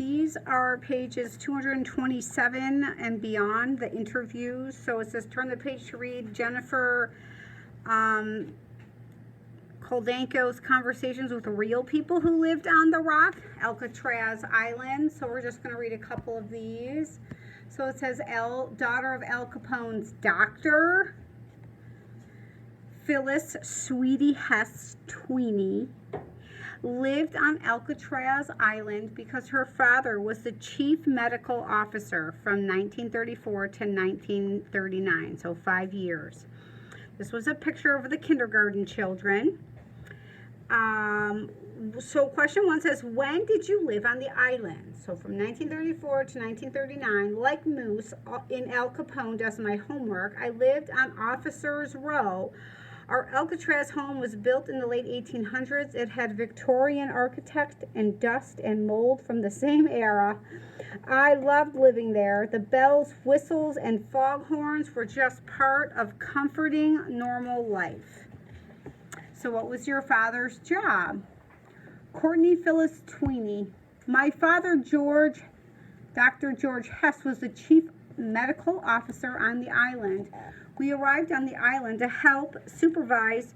These are pages 227 and beyond, the interviews. So it says turn the page to read Jennifer Koldenko's conversations with real people who lived on the rock, Alcatraz Island. So we're just going to read a couple of these. So it says daughter of Al Capone's doctor, Phyllis Sweetie Hess Tweeney, lived on Alcatraz Island because her father was the chief medical officer from 1934 to 1939, so 5 years. This was a picture of the kindergarten children. So question 1 says, when did you live on the island? So from 1934 to 1939, like Moose in Al Capone does my homework, I lived on Officers Row. Our Alcatraz home was built in the late 1800s. It had Victorian architect and dust and mold from the same era. I loved living there. The bells, whistles, and foghorns were just part of comforting normal life. So what was your father's job? Courtney Phyllis Tweeney. My father, Dr. George Hess, was the chief medical officer on the island. We arrived on the island to help supervise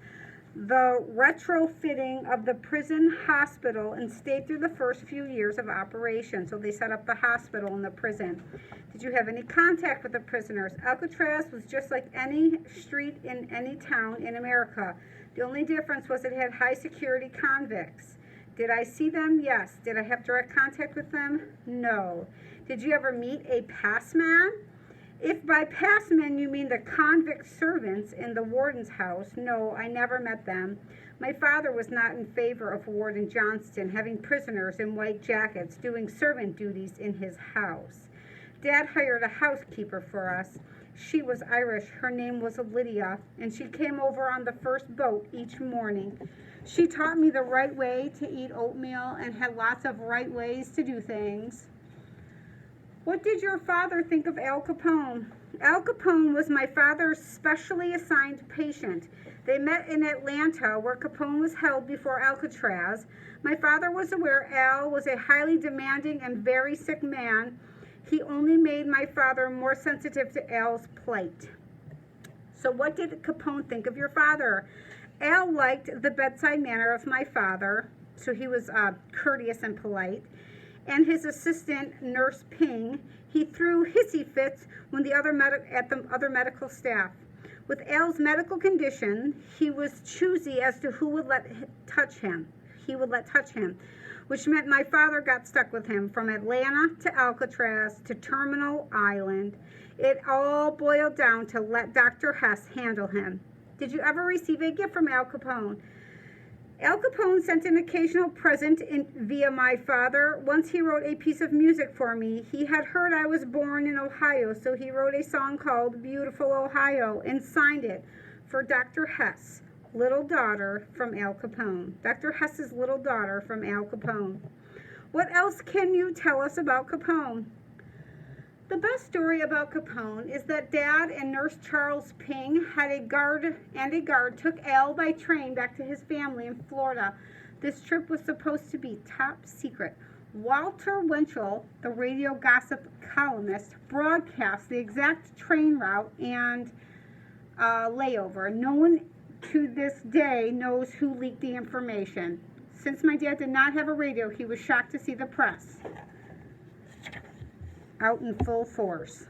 the retrofitting of the prison hospital and stayed through the first few years of operation. So they set up the hospital and the prison. Did you have any contact with the prisoners? Alcatraz was just like any street in any town in America. The only difference was it had high security convicts. Did I see them? Yes. Did I have direct contact with them? No. Did you ever meet a passman? If by passmen you mean the convict servants in the warden's house, no, I never met them. My father was not in favor of Warden Johnston having prisoners in white jackets doing servant duties in his house. Dad hired a housekeeper for us. She was Irish. Her name was Lydia, and she came over on the first boat each morning. She taught me the right way to eat oatmeal and had lots of right ways to do things. What did your father think of Al Capone? Al Capone was my father's specially assigned patient. They met in Atlanta, where Capone was held before Alcatraz. My father was aware Al was a highly demanding and very sick man. He only made my father more sensitive to Al's plight. So what did Capone think of your father? Al liked the bedside manner of my father, so he was courteous and polite. And his assistant, Nurse Ping, he threw hissy fits when at the other medical staff. With Al's medical condition, he was choosy as to who would let touch him. He would let touch him, which meant my father got stuck with him from Atlanta to Alcatraz to Terminal Island. It all boiled down to let Dr. Hess handle him. Did you ever receive a gift from Al Capone? Al Capone sent an occasional present via my father. Once he wrote a piece of music for me. He had heard I was born in Ohio, so he wrote a song called Beautiful Ohio and signed it for Dr. Hess, little daughter from Al Capone. Dr. Hess's little daughter from Al Capone. What else can you tell us about Capone? The best story about Capone is that Dad and Nurse Charles Ping had a guard took Al by train back to his family in Florida. This trip was supposed to be top secret. Walter Winchell, the radio gossip columnist, broadcast the exact train route and layover. No one to this day knows who leaked the information. Since my dad did not have a radio, he was shocked to see the press out in full force.